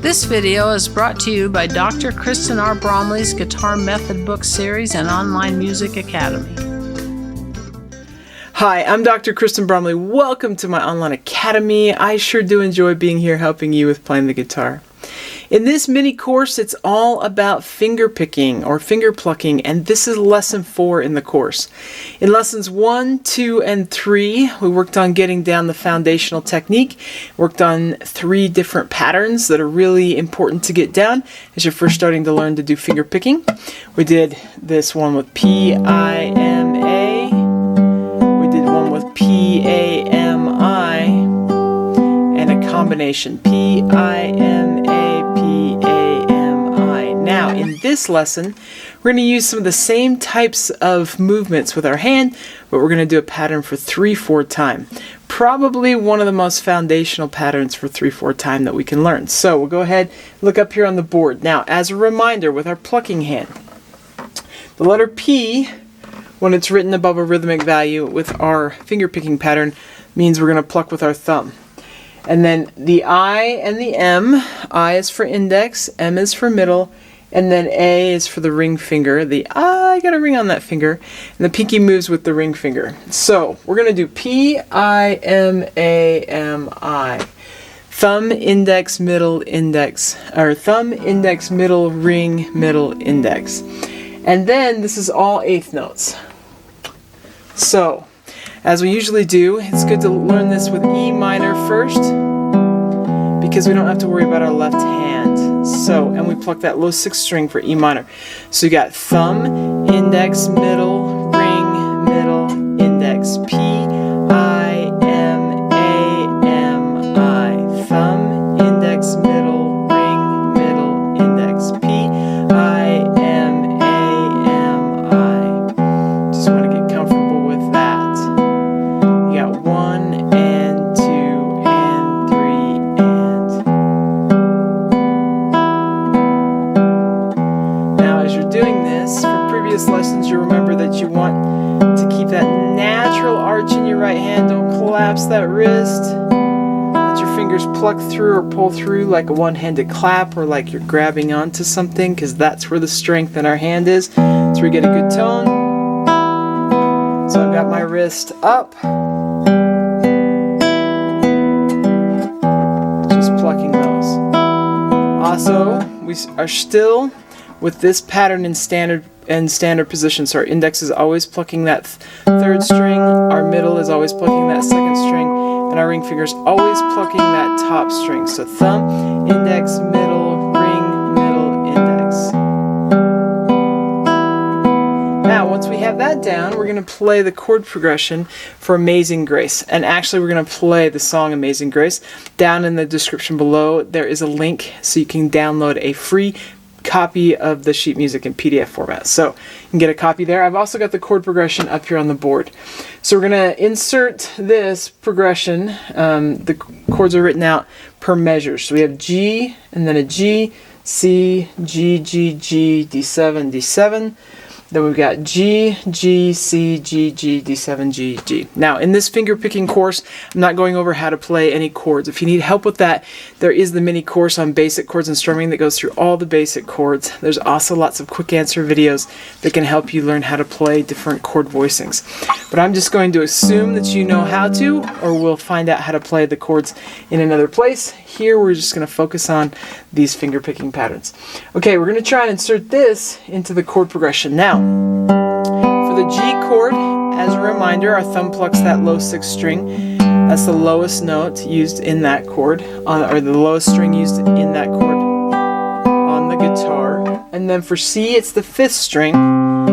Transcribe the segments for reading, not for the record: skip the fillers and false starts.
This video is brought to you by Dr. Kristen R. Bromley's Guitar Method Book Series and Online Music Academy. Hi, I'm Dr. Kristen Bromley. Welcome to my online academy. I sure do enjoy being here helping you with playing the guitar. In this mini course, it's all about finger picking or finger plucking, and this is lesson 4 in the course. In lessons 1, 2, and 3, we worked on getting down the foundational technique, worked on 3 different patterns that are really important to get down as you're first starting to learn to do finger picking. We did this one with P-I-M-A, we did one with P-A-M-I, and a combination P-I-M-A, P-A-M-I. Now, in this lesson, we're going to use some of the same types of movements with our hand, but we're going to do a pattern for 3/4 time. Probably one of the most foundational patterns for 3/4 time that we can learn. So we'll go ahead, look up here on the board. Now, as a reminder, with our plucking hand, the letter P, when it's written above a rhythmic value with our finger picking pattern, means we're going to pluck with our thumb. And then the I and the M, I is for index, M is for middle, and then A is for the ring finger. The I got a ring on that finger, and the pinky moves with the ring finger. So we're going to do P-I-M-A-M-I. Thumb, index, middle, index, or thumb, index, middle, ring, middle, index. And then this is all 1/8 notes. So, as we usually do, it's good to learn this with E minor first, because we don't have to worry about our left hand. So, and we pluck that low 6th string for E minor. So you got thumb, index, middle, ring, middle, index, P-I-M-A-M-I. Thumb, index, middle, ring, middle, index, P-I-M-A-M-I. Just want to get comfortable with that. You got 1 and 2 and 3 and. Now, as you're doing this, from previous lessons, you remember that you want to keep that natural arch in your right hand. Don't collapse that wrist. Let your fingers pluck through or pull through like a one-handed clap, or like you're grabbing onto something, because that's where the strength in our hand is. That's where we get a good tone. So I've got my wrist up. Just plucking those. Also, we are still with this pattern in standard position. So our index is always plucking that 3rd string, our middle is always plucking that 2nd string, and our ring finger is always plucking that top string. So thumb, index, middle, ring, middle, index. Now, once we have that down, we're going to play the chord progression for Amazing Grace. And actually, we're going to play the song Amazing Grace. Down in the description below, there is a link so you can download a free copy of the sheet music in PDF format. So you can get a copy there. I've also got the chord progression up here on the board. So we're going to insert this progression. The chords are written out per measure. So we have G, and then a G, C, G, G, G, D7, D7. Then we've got G, G, C, G, G, D7, G, G. Now, in this finger picking course, I'm not going over how to play any chords. If you need help with that, there is the mini course on basic chords and strumming that goes through all the basic chords. There's also lots of quick answer videos that can help you learn how to play different chord voicings. But I'm just going to assume that you know how to, or we'll find out how to play the chords in another place. Here, we're just going to focus on these finger picking patterns. Okay, we're going to try and insert this into the chord progression. Now, for the G chord, as a reminder, our thumb plucks that low 6th string. That's the lowest note used in that chord, or the lowest string used in that chord on the guitar. And then for C, it's the 5th string.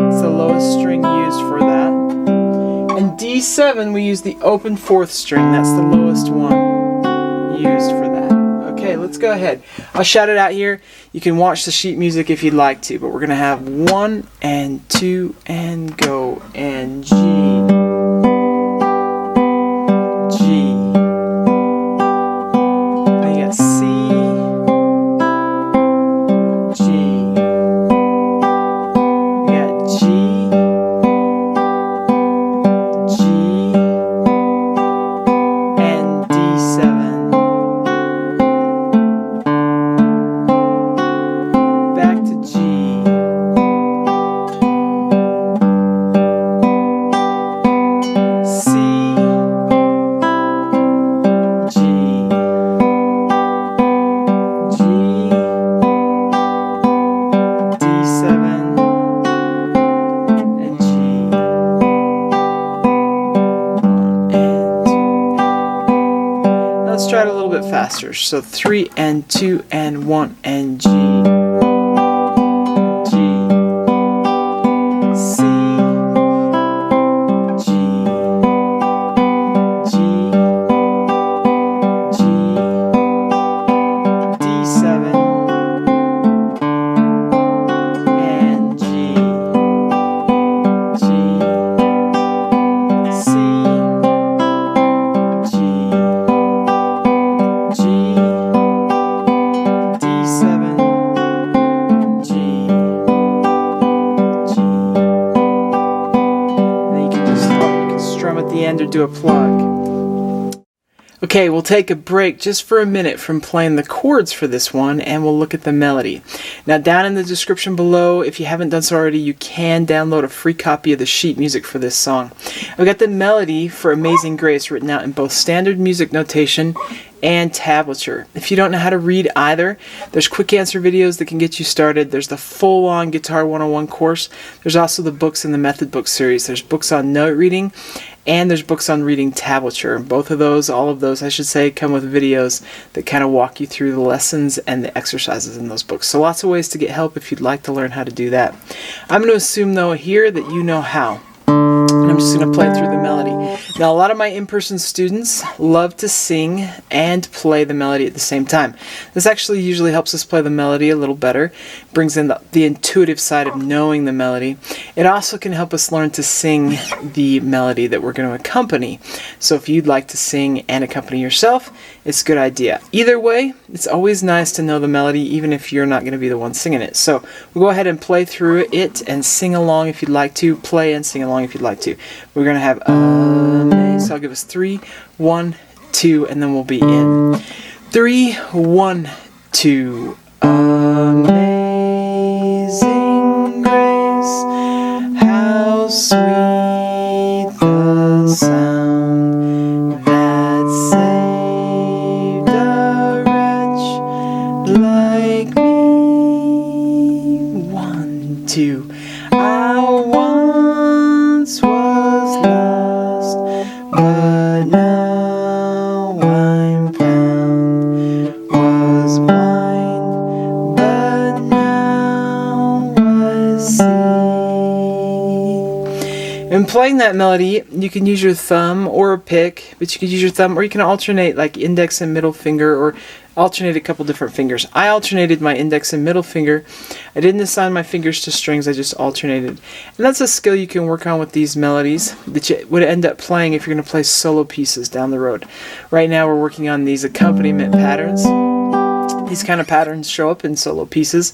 It's the lowest string used for that. And D7, we use the open 4th string. That's the lowest one used for that. Okay, let's go ahead. I'll shout it out here. You can watch the sheet music if you'd like to, but we're going to have 1 and 2 and go, and G, G. Then you got C, G. You got G, G, and D7. registers. So 3 and 2 and 1 and G. Or do a plug. Okay, we'll take a break just for a minute from playing the chords for this one, and we'll look at the melody. Now, down in the description below, if you haven't done so already, you can download a free copy of the sheet music for this song. I've got the melody for Amazing Grace written out in both standard music notation and tablature. If you don't know how to read either, there's quick answer videos that can get you started. There's the full-on Guitar 101 course. There's also the books in the Method Book series. There's books on note reading, and there's books on reading tablature. Both of those, all of those, I should say, come with videos that kind of walk you through the lessons and the exercises in those books. So lots of ways to get help if you'd like to learn how to do that. I'm going to assume, though, here that you know how. And I'm just going to play through the melody. Now, a lot of my in-person students love to sing and play the melody at the same time. This actually usually helps us play the melody a little better, brings in the intuitive side of knowing the melody. It also can help us learn to sing the melody that we're going to accompany. So if you'd like to sing and accompany yourself, it's a good idea. Either way, it's always nice to know the melody, even if you're not going to be the one singing it. So we'll go ahead and play through it and sing along if you'd like to. Play and sing along if you'd like to. We're going to have amazing. So I'll give us 3, 1, 2, and then we'll be in. 3, 1, 2. Amazing grace, how sweet the sound that saved a wretch like me. 1, 2. I once was lost, but now I'm found. Was blind, but now I see. In playing that melody, you can use your thumb or a pick, but you can use your thumb, or you can alternate like index and middle finger, or alternate a couple different fingers. I alternated my index and middle finger. I didn't assign my fingers to strings, I just alternated. And that's a skill you can work on with these melodies that you would end up playing if you're going to play solo pieces down the road. Right now we're working on these accompaniment patterns. These kind of patterns show up in solo pieces,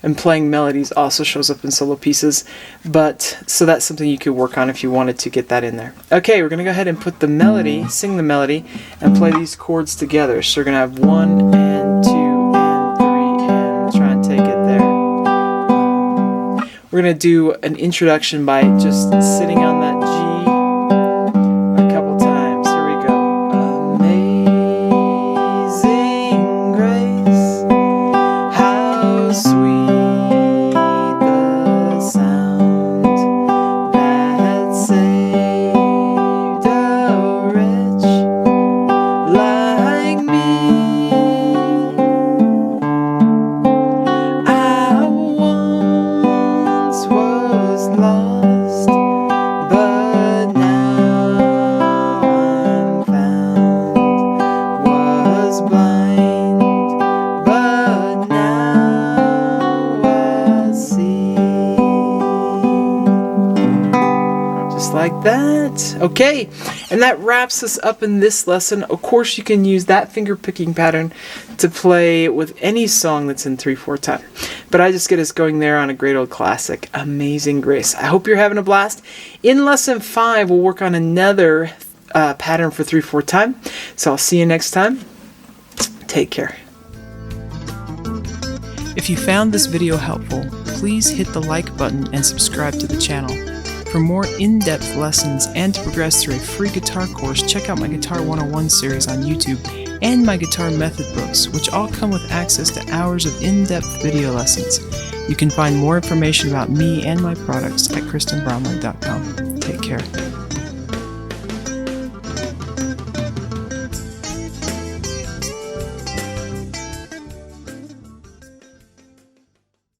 and playing melodies also shows up in solo pieces. So that's something you could work on if you wanted to get that in there. Okay, we're going to go ahead and put the melody, sing the melody, and play these chords together. So we're going to have 1 and 2 and 3, and we'll try and take it there. We're going to do an introduction by just sitting on that G a couple times. Here we go. Amazing grace, how sweet the sound that saved a wretch like me. I once was lost, but now I'm found. Was blind, but now I see. Just like that. Okay, and that wraps us up in this lesson. Of course, you can use that finger picking pattern to play with any song that's in 3/4 time. But I just get us going there on a great old classic, Amazing Grace. I hope you're having a blast. In lesson 5, we'll work on another pattern for 3/4 time. So I'll see you next time. Take care. If you found this video helpful, please hit the like button and subscribe to the channel. For more in-depth lessons and to progress through a free guitar course, check out my Guitar 101 series on YouTube and my Guitar Method books, which all come with access to hours of in-depth video lessons. You can find more information about me and my products at KristenBromley.com. Take care.